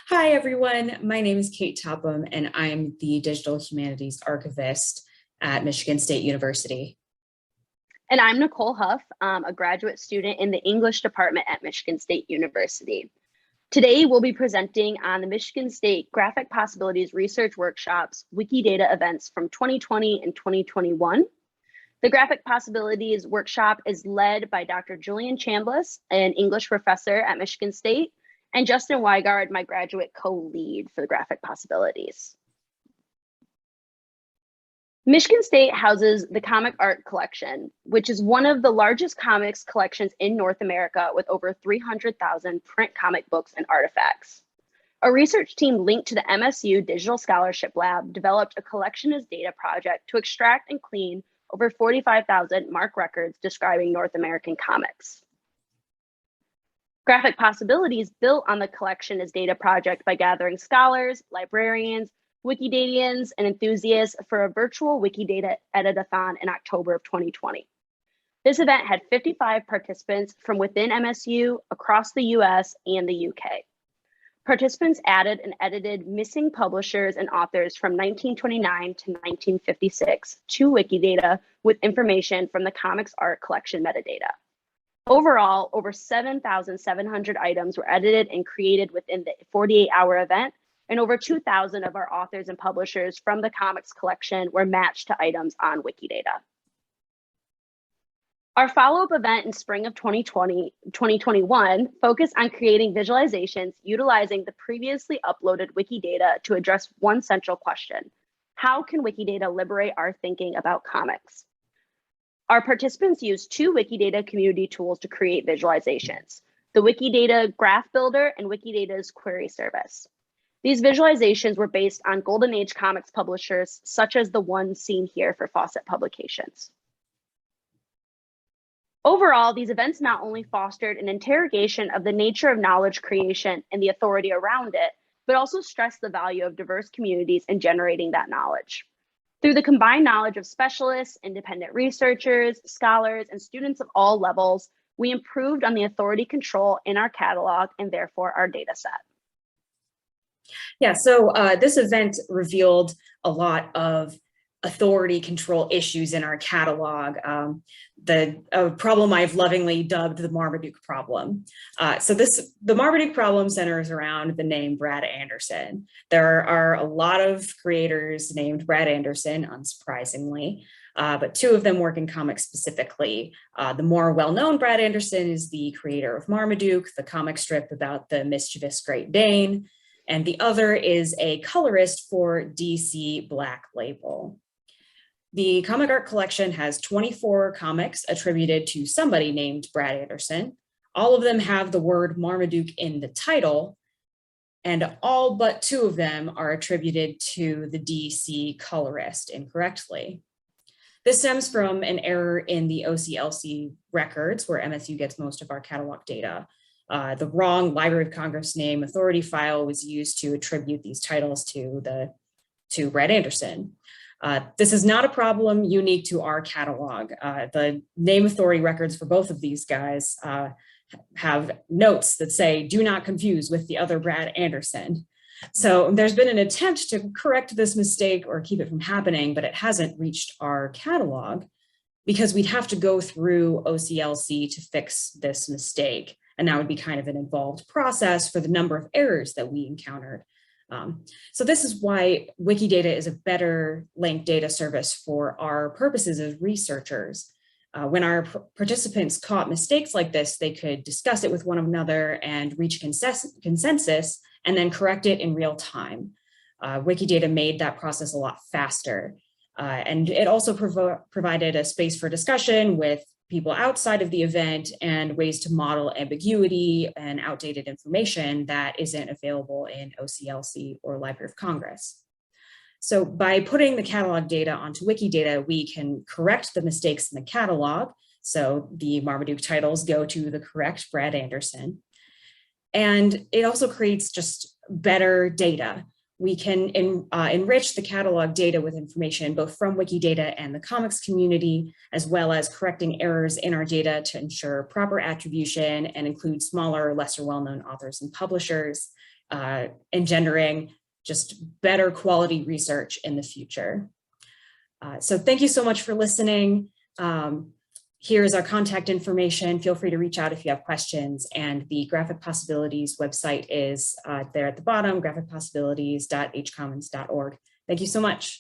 Hi, everyone. My name is Kate Topham, and I'm the Digital Humanities Archivist at Michigan State University. And I'm Nicole Huff, a graduate student in the English department at Michigan State University. Today, we'll be presenting on the Michigan State Graphic Possibilities Research Workshops Wikidata events from 2020 and 2021. The Graphic Possibilities Workshop is led by Dr. Julian Chambliss, an English professor at Michigan State, and Justin Wigard, my graduate co-lead for the Graphic Possibilities. Michigan State houses the Comic Art Collection, which is one of the largest comics collections in North America with over 300,000 print comic books and artifacts. A research team linked to the MSU Digital Scholarship Lab developed a collection as data project to extract and clean over 45,000 MARC records describing North American comics. Graphic Possibilities built on the collection as data project by gathering scholars, librarians, Wikidatians, and enthusiasts for a virtual Wikidata Edit-a-thon in October of 2020. This event had 55 participants from within MSU, across the US, and the UK. Participants added and edited missing publishers and authors from 1929 to 1956 to Wikidata with information from the Comics Art Collection metadata. Overall, over 7,700 items were edited and created within the 48-hour event, and over 2,000 of our authors and publishers from the comics collection were matched to items on Wikidata. Our follow-up event in spring of 2021 focused on creating visualizations utilizing the previously uploaded Wikidata to address one central question: how can Wikidata liberate our thinking about comics? Our participants used two Wikidata community tools to create visualizations: the Wikidata Graph Builder and Wikidata's Query Service. These visualizations were based on Golden Age comics publishers, such as the one seen here for Fawcett Publications. Overall, these events not only fostered an interrogation of the nature of knowledge creation and the authority around it, but also stressed the value of diverse communities in generating that knowledge. Through the combined knowledge of specialists, independent researchers, scholars, and students of all levels, we improved on the authority control in our catalog and therefore our data set. Yeah, so this event revealed a lot of authority control issues in our catalog, the problem I've lovingly dubbed the Marmaduke Problem. The Marmaduke Problem centers around the name Brad Anderson. There are a lot of creators named Brad Anderson, unsurprisingly, but two of them work in comics specifically. The more well-known Brad Anderson is the creator of Marmaduke, the comic strip about the mischievous Great Dane, and the other is a colorist for DC Black Label. The Comic Art Collection has 24 comics attributed to somebody named Brad Anderson. All of them have the word Marmaduke in the title, and all but two of them are attributed to the DC colorist incorrectly. This stems from an error in the OCLC records, where MSU gets most of our catalog data. The wrong Library of Congress name authority file was used to attribute these titles to Brad Anderson. This is not a problem unique to our catalog. The name authority records for both of these guys have notes that say, do not confuse with the other Brad Anderson. So there's been an attempt to correct this mistake or keep it from happening, but it hasn't reached our catalog because we'd have to go through OCLC to fix this mistake. And that would be kind of an involved process for the number of errors that we encountered. So this is why Wikidata is a better linked data service for our purposes as researchers. When our participants caught mistakes like this, they could discuss it with one another and reach consensus and then correct it in real time. Wikidata made that process a lot faster. And it also provided a space for discussion with people outside of the event and ways to model ambiguity and outdated information that isn't available in OCLC or Library of Congress. So by putting the catalog data onto Wikidata, we can correct the mistakes in the catalog. So the Marmaduke titles go to the correct Brad Anderson. And it also creates just better data. We can enrich the catalog data with information both from Wikidata and the comics community, as well as correcting errors in our data to ensure proper attribution and include smaller, lesser well-known authors and publishers. engendering just better quality research in the future. So thank you so much for listening. Here's our contact information. Feel free to reach out if you have questions. And the Graphic Possibilities website is there at the bottom, graphicpossibilities.hcommons.org. Thank you so much.